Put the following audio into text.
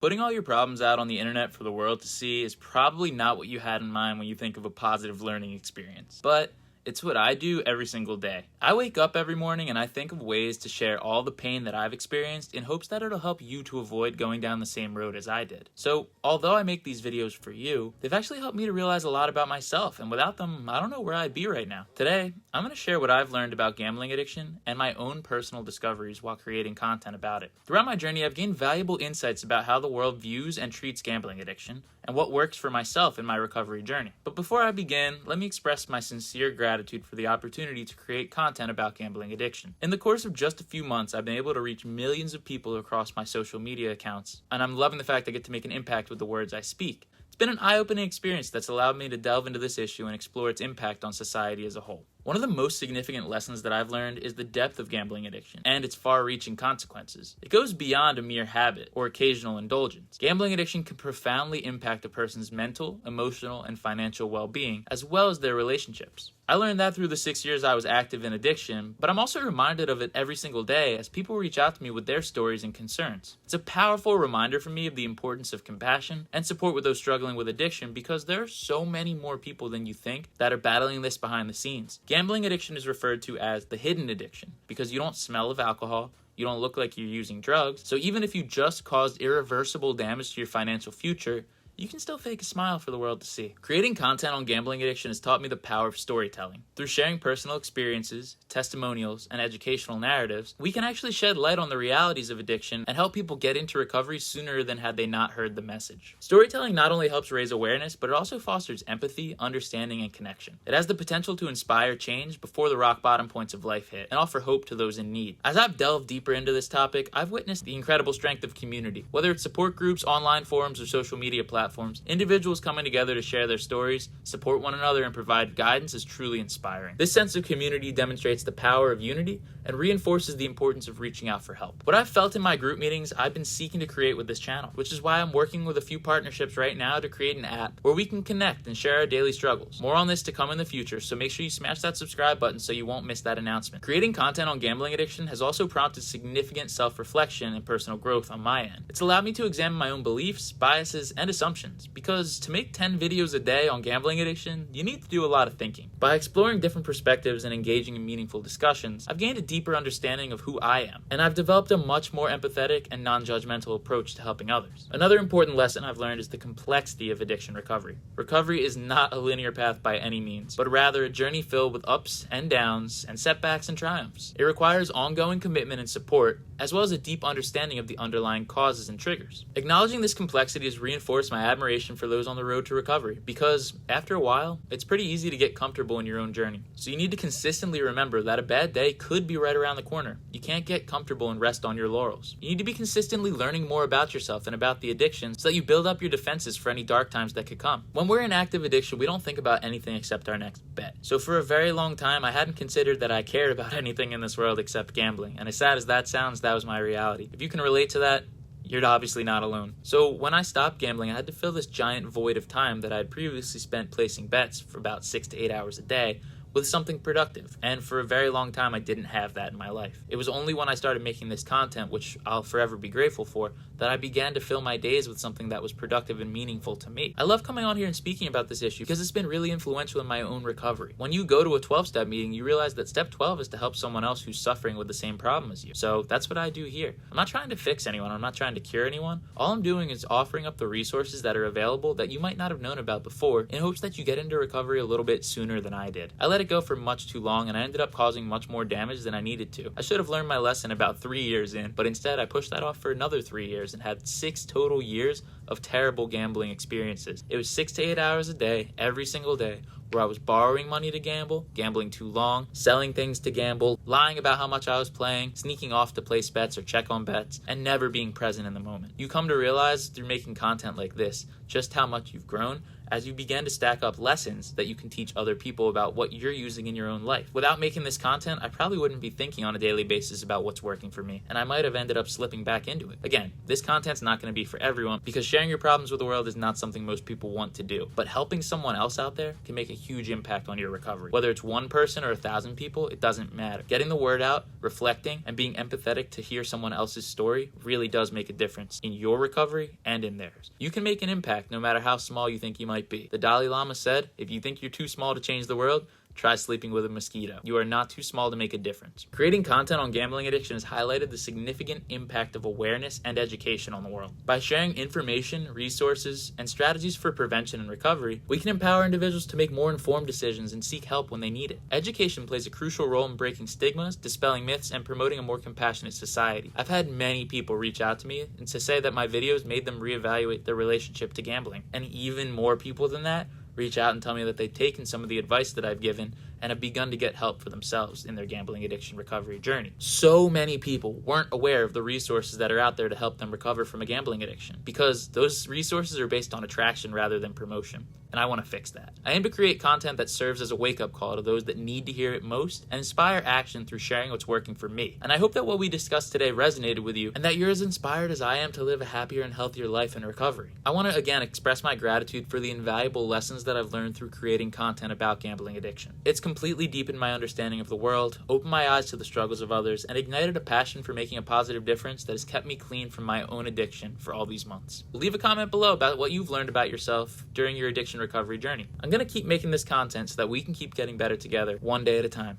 Putting all your problems out on the internet for the world to see is probably not what you had in mind when you think of a positive learning experience. But it's what I do every single day. I wake up every morning and I think of ways to share all the pain that I've experienced in hopes that it'll help you to avoid going down the same road as I did. So, although I make these videos for you, they've actually helped me to realize a lot about myself, and without them, I don't know where I'd be right now. Today, I'm going to share what I've learned about gambling addiction and my own personal discoveries while creating content about it. Throughout my journey, I've gained valuable insights about how the world views and treats gambling addiction, and what works for myself in my recovery journey. But before I begin, let me express my sincere gratitude for the opportunity to create content about gambling addiction. In the course of just a few months, I've been able to reach millions of people across my social media accounts, and I'm loving the fact I get to make an impact with the words I speak. It's been an eye-opening experience that's allowed me to delve into this issue and explore its impact on society as a whole. One of the most significant lessons that I've learned is the depth of gambling addiction and its far-reaching consequences. It goes beyond a mere habit or occasional indulgence. Gambling addiction can profoundly impact a person's mental, emotional, and financial well-being, as well as their relationships. I learned that through the 6 years I was active in addiction, but I'm also reminded of it every single day as people reach out to me with their stories and concerns. It's a powerful reminder for me of the importance of compassion and support with those struggling with addiction, because there are so many more people than you think that are battling this behind the scenes. Gambling addiction is referred to as the hidden addiction because you don't smell of alcohol, you don't look like you're using drugs, so even if you just caused irreversible damage to your financial future, you can still fake a smile for the world to see. Creating content on gambling addiction has taught me the power of storytelling. Through sharing personal experiences, testimonials, and educational narratives, we can actually shed light on the realities of addiction and help people get into recovery sooner than had they not heard the message. Storytelling not only helps raise awareness, but it also fosters empathy, understanding, and connection. It has the potential to inspire change before the rock bottom points of life hit and offer hope to those in need. As I've delved deeper into this topic, I've witnessed the incredible strength of community. Whether it's support groups, online forums, or social media platforms, individuals coming together to share their stories, support one another, and provide guidance is truly inspiring. This sense of community demonstrates the power of unity and reinforces the importance of reaching out for help. What I've felt in my group meetings, I've been seeking to create with this channel, which is why I'm working with a few partnerships right now to create an app where we can connect and share our daily struggles. More on this to come in the future, so make sure you smash that subscribe button so you won't miss that announcement. Creating content on gambling addiction has also prompted significant self-reflection and personal growth on my end. It's allowed me to examine my own beliefs, biases, and assumptions, because to make 10 videos a day on gambling addiction, you need to do a lot of thinking. By exploring different perspectives and engaging in meaningful discussions, I've gained a deeper understanding of who I am, and I've developed a much more empathetic and non-judgmental approach to helping others. Another important lesson I've learned is the complexity of addiction recovery. Recovery is not a linear path by any means, but rather a journey filled with ups and downs and setbacks and triumphs. It requires ongoing commitment and support, as well as a deep understanding of the underlying causes and triggers. Acknowledging this complexity has reinforced my admiration for those on the road to recovery, because after a while, it's pretty easy to get comfortable in your own journey. So you need to consistently remember that a bad day could be right around the corner. You can't get comfortable and rest on your laurels. You need to be consistently learning more about yourself and about the addiction so that you build up your defenses for any dark times that could come. When we're in active addiction, we don't think about anything except our next bet. So for a very long time, I hadn't considered that I cared about anything in this world except gambling. And as sad as that sounds, that was my reality. If you can relate to that, you're obviously not alone. So when I stopped gambling, I had to fill this giant void of time that I had previously spent placing bets for about 6 to 8 hours a day with something productive. And for a very long time, I didn't have that in my life. It was only when I started making this content, which I'll forever be grateful for, that I began to fill my days with something that was productive and meaningful to me. I love coming on here and speaking about this issue because it's been really influential in my own recovery. When you go to a 12-step meeting, you realize that step 12 is to help someone else who's suffering with the same problem as you. So that's what I do here. I'm not trying to fix anyone. I'm not trying to cure anyone. All I'm doing is offering up the resources that are available that you might not have known about before, in hopes that you get into recovery a little bit sooner than I did. I let it go for much too long, and I ended up causing much more damage than I needed to. I should have learned my lesson about 3 years in, but instead I pushed that off for another 3 years and had 6 total years of terrible gambling experiences. It was 6 to 8 hours a day, every single day, where I was borrowing money to gamble, gambling too long, selling things to gamble, lying about how much I was playing, sneaking off to place bets or check on bets, and never being present in the moment. You come to realize through making content like this just how much you've grown as you began to stack up lessons that you can teach other people about what you're using in your own life. Without making this content, I probably wouldn't be thinking on a daily basis about what's working for me, and I might have ended up slipping back into it. Again, this content's not going to be for everyone because sharing your problems with the world is not something most people want to do, but helping someone else out there can make a huge impact on your recovery. Whether it's one person or 1,000 people, it doesn't matter. Getting the word out, reflecting, and being empathetic to hear someone else's story really does make a difference in your recovery and in theirs. You can make an impact no matter how small you think you might be. The Dalai Lama said, if you think you're too small to change the world, try sleeping with a mosquito. You are not too small to make a difference. Creating content on gambling addiction has highlighted the significant impact of awareness and education on the world. By sharing information, resources, and strategies for prevention and recovery, we can empower individuals to make more informed decisions and seek help when they need it. Education plays a crucial role in breaking stigmas, dispelling myths, and promoting a more compassionate society. I've had many people reach out to me and to say that my videos made them reevaluate their relationship to gambling. And even more people than that reach out and tell me that they've taken some of the advice that I've given and have begun to get help for themselves in their gambling addiction recovery journey. So many people weren't aware of the resources that are out there to help them recover from a gambling addiction because those resources are based on attraction rather than promotion. And I want to fix that. I aim to create content that serves as a wake-up call to those that need to hear it most and inspire action through sharing what's working for me. And I hope that what we discussed today resonated with you and that you're as inspired as I am to live a happier and healthier life in recovery. I want to again express my gratitude for the invaluable lessons that I've learned through creating content about gambling addiction. It's completely deepened my understanding of the world, opened my eyes to the struggles of others, and ignited a passion for making a positive difference that has kept me clean from my own addiction for all these months. Leave a comment below about what you've learned about yourself during your addiction recovery journey. I'm going to keep making this content so that we can keep getting better together, one day at a time.